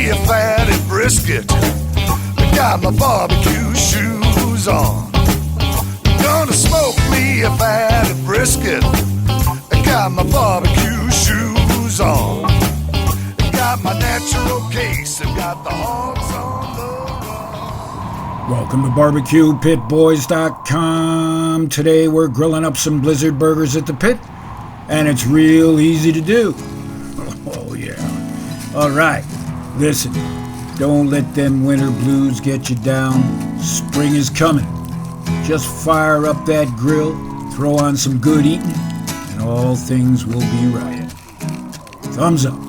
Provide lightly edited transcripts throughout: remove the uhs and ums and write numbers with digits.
me a fatty brisket. I got my barbecue shoes on. Gonna smoke me a fatty brisket. I got my barbecue shoes on. Got my natural case. I got the hogs on the wall. Welcome to BarbecuePitBoys.com. Today we're grilling up some Blizzard burgers at the pit, and it's real easy to do. Oh yeah. All right, listen, don't let them winter blues get you down. Spring is coming. Just fire up that grill, throw on some good eating, and all things will be right. Thumbs up.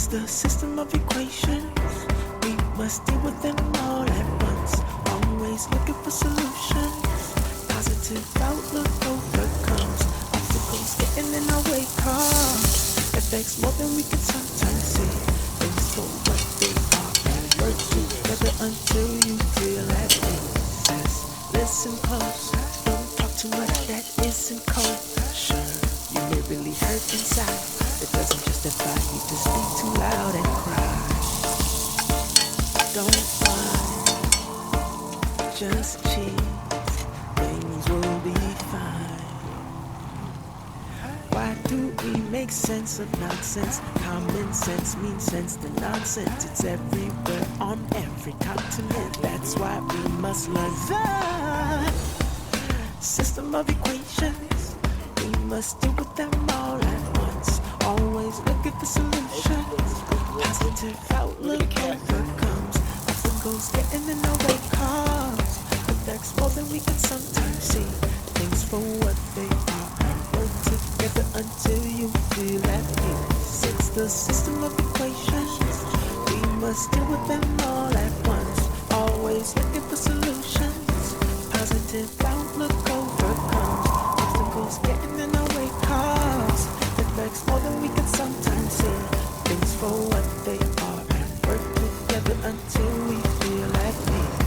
The system of equations, we must deal with them all at once. Always looking for solutions. Positive outlook overcomes obstacles getting in our way. Cause affects more than we can sometimes see. Things for what they are and work together until you feel at ease. Listen close, don't talk too much that isn't kosher. You may really hurt inside. It doesn't justify you to speak too loud and cry. Don't whine, just cheat. Things will be fine. Why do we make sense of nonsense? Common sense means sense to nonsense. It's everywhere on every continent. That's why we must learn the system of equations. We must deal with them all at once. Always looking for solutions. Positive outlook overcomes obstacles getting in our way. Cause affects more than we can sometimes see. Things for what they are and work together until you feel at peace. It's the system of equations. We must deal with them all at once. Always looking for solutions. Positive outlook overcomes obstacles getting in our way. Cause affects more than we can sometimes see. Things for what they are and work together until we feel at peace.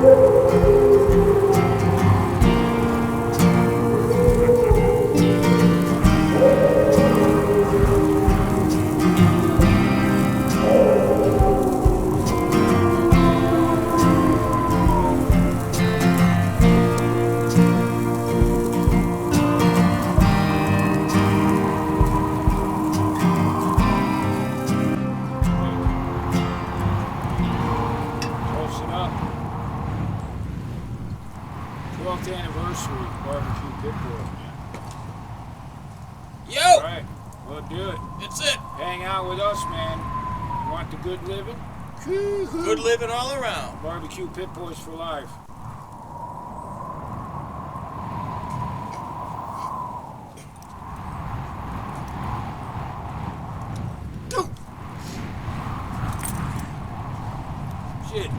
Close it up. 12th anniversary barbecue pit bull, man. Yo! All right, we'll do it. That's it. Hang out with us, man. You want the good living? Good living all around. Barbecue pit boys for life. Shit.